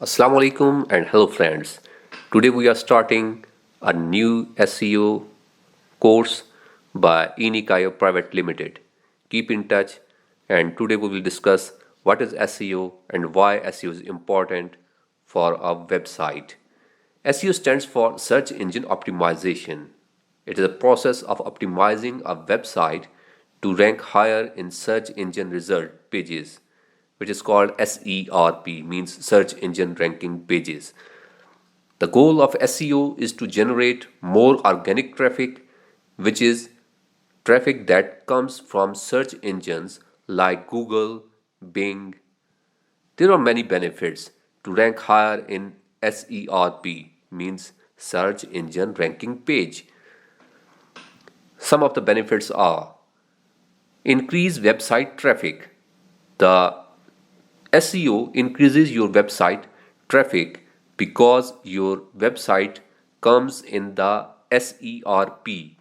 Assalamu alaikum and hello friends. Today we are starting a new SEO course by Inikayo Private Limited. Keep in touch and today we will discuss what is SEO and why SEO is important for a website. SEO stands for Search Engine Optimization. It is a process of optimizing a website to rank higher in search engine result pages, which is called SERP, means search engine ranking pages. The goal of SEO is to generate more organic traffic, which is traffic that comes from search engines like Google, Bing. There are many benefits to rank higher in SERP, means search engine ranking page. Some of the benefits are increase website traffic. The SEO increases your website traffic because your website comes in the SERP.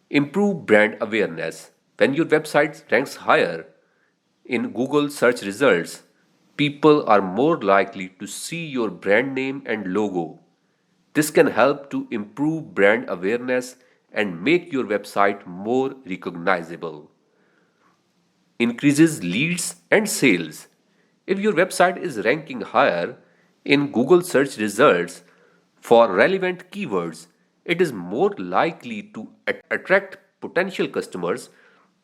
Improve brand awareness. When your website ranks higher in Google search results, people are more likely to see your brand name and logo. This can help to improve brand awareness and make your website more recognizable. Increases leads and sales. If your website is ranking higher in Google search results for relevant keywords, it is more likely to attract potential customers.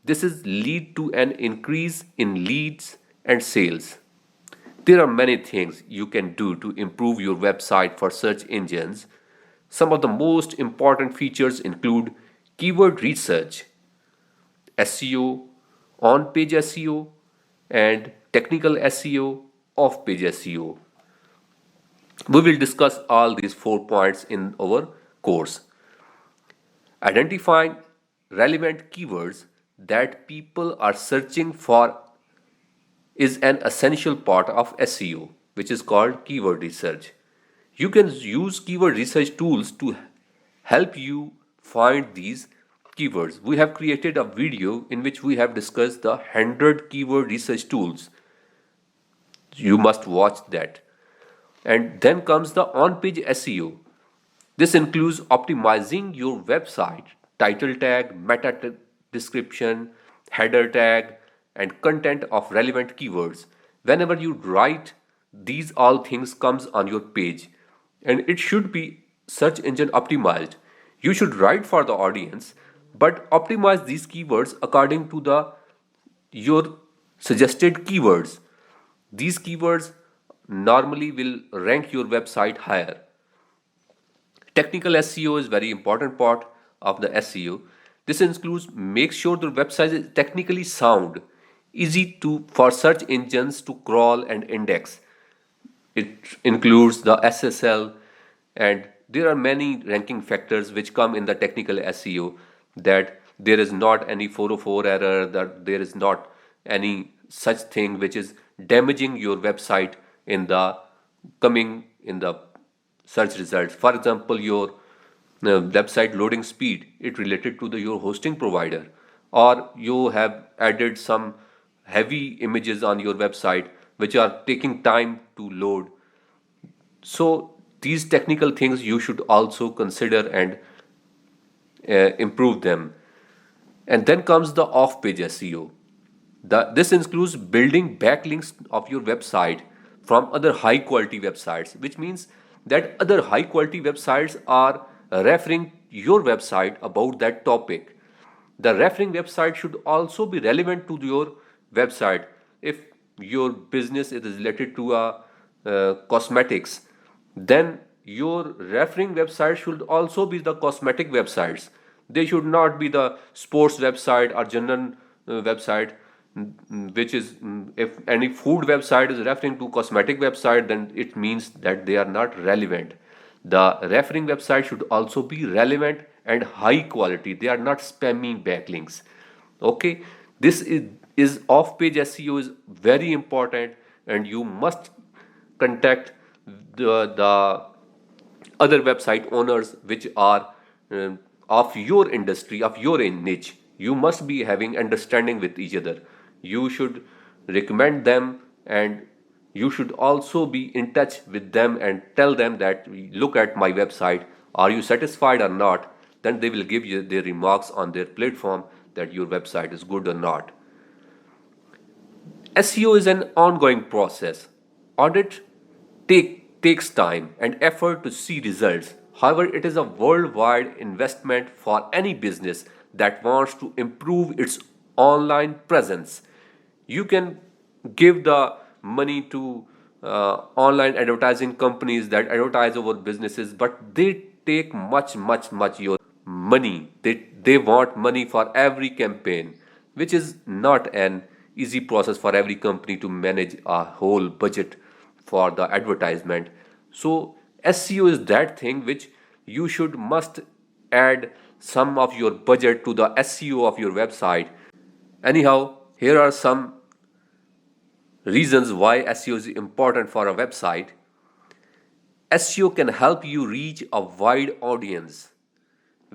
This is lead to an increase in leads and sales. There are many things you can do to improve your website for search engines. Some of the most important features include keyword research, SEO, on page SEO, and technical SEO, off page SEO. We will discuss all these 4 points in our course. Identifying relevant keywords that people are searching for is an essential part of SEO, which is called keyword research. You can use keyword research tools to help you find these keywords. We have created a video in which we have discussed the 100 keyword research tools. You must watch that. And then comes the on page SEO. This includes optimizing your website, title tag, description, header tag, and content of relevant keywords. Whenever you write, these all things comes on your page and it should be search engine optimized. You should write for the audience but optimize these keywords according to the your suggested keywords. These keywords normally will rank your website higher. Technical SEO is very important part of the SEO. This includes make sure the website is technically sound, easy to for search engines to crawl and index. It includes the SSL, and there are many ranking factors which come in the technical SEO, that there is not any 404 error, that there is not any such thing which is damaging your website in the coming in the search results. For example, your website loading speed, it related to your hosting provider, or you have added some heavy images on your website which are taking time to load. So these technical things you should also consider and improve them. And then comes the off-page SEO. This includes building backlinks of your website from other high quality websites, which means that other high quality websites are referring your website about that topic. The referring website should also be relevant to your website. If your business is related to cosmetics, then your referring website should also be the cosmetic websites. They should not be the sports website or general website, which is if any food website is referring to cosmetic website, then it means that they are not relevant. The referring website should also be relevant and high quality. They are not spamming backlinks. Okay, this is off page SEO is very important, and you must contact the other website owners which are of your industry, of your niche. You must be having understanding with each other. You should recommend them and you should also be in touch with them and tell them that look at my website, are you satisfied or not? Then they will give you their remarks on their platform that your website is good or not. SEO is an ongoing process. Audit takes time and effort to see results. However, it is a worldwide investment for any business that wants to improve its online presence. You can give the money to online advertising companies that advertise over businesses, but they take much your money. They want money for every campaign, which is not an easy process for every company to manage a whole budget for the advertisement. So SEO is that thing which you should must add some of your budget to the SEO of your website. Anyhow, here are some reasons why SEO is important for a website. SEO can help you reach a wide audience.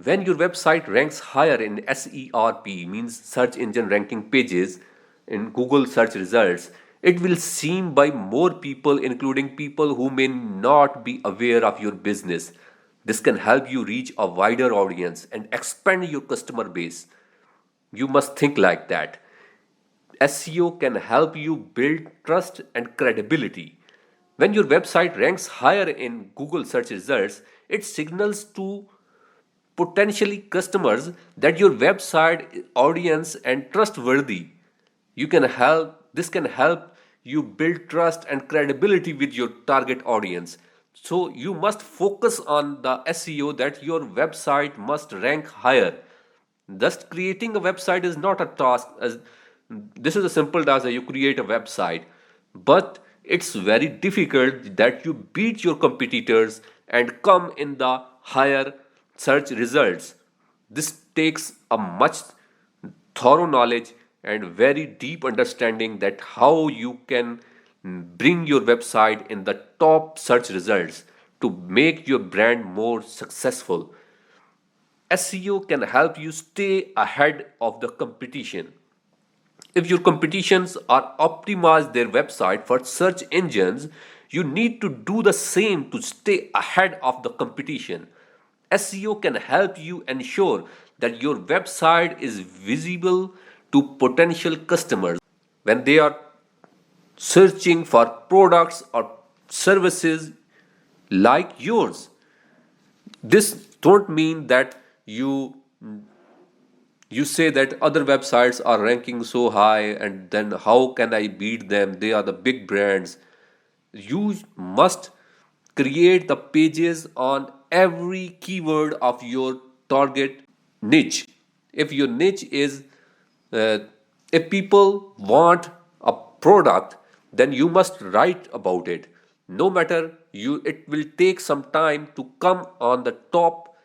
When your website ranks higher in SERP, means search engine ranking pages, in Google search results, it will seen by more people, including people who may not be aware of your business. This can help you reach a wider audience and expand your customer base. You must think like that. SEO can help you build trust and credibility. When your website ranks higher in Google search results, it signals to potentially customers that your website audience and trustworthy. This can help you build trust and credibility with your target audience. So you must focus on the SEO, that your website must rank higher. Thus, creating a website is not a task. As this is a simple task that you create a website, but it's very difficult that you beat your competitors and come in the higher search results. This takes a much thorough knowledge and very deep understanding that how you can bring your website in the top search results to make your brand more successful. SEO can help you stay ahead of the competition. If your competitions are optimize their website for search engines, you need to do the same to stay ahead of the competition. SEO can help you ensure that your website is visible to potential customers when they are searching for products or services like yours. This don't mean that you say that other websites are ranking so high and then how can I beat them? They are the big brands. You must create the pages on every keyword of your target niche. If your niche is, uh, if people want a product, then you must write about it. No matter you, it will take some time to come on the top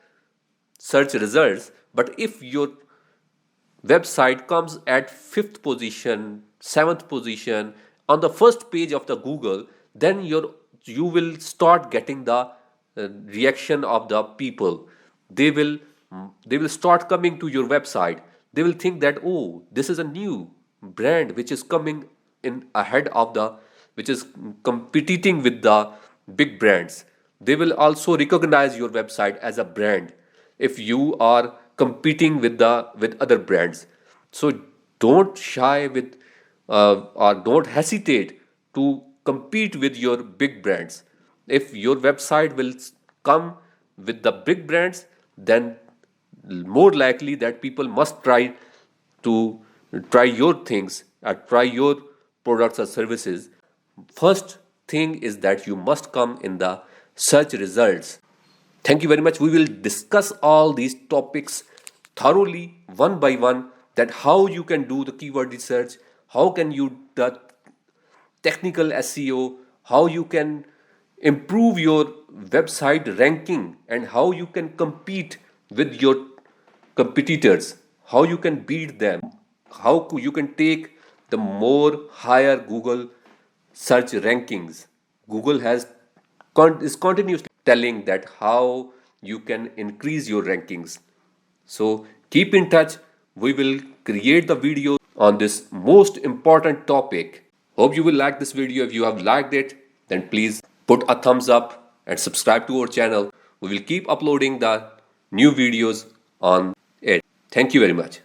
search results. But if your website comes at fifth position, seventh position on the first page of the Google, then you will start getting the reaction of the people. They will they will start coming to your website. They will think that, oh, this is a new brand which is coming in ahead of the, which is competing with the big brands. They will also recognize your website as a brand if you are competing with the with other brands. So don't shy with or don't hesitate to compete with your big brands. If your website will come with the big brands, then more likely that people must to try your things, try your products or services. First thing is that you must come in the search results. Thank you very much. We will discuss all these topics thoroughly one by one, that how you can do the keyword research, how can you the technical SEO, how you can improve your website ranking, and how you can compete with your competitors, how you can beat them, how you can take the more higher Google search rankings. Google is continuously telling that how you can increase your rankings. So keep in touch. We will create the videos on this most important topic. Hope you will like this video. If you have liked it, then please put a thumbs up and subscribe to our channel. We will keep uploading the new videos on it. Thank you very much.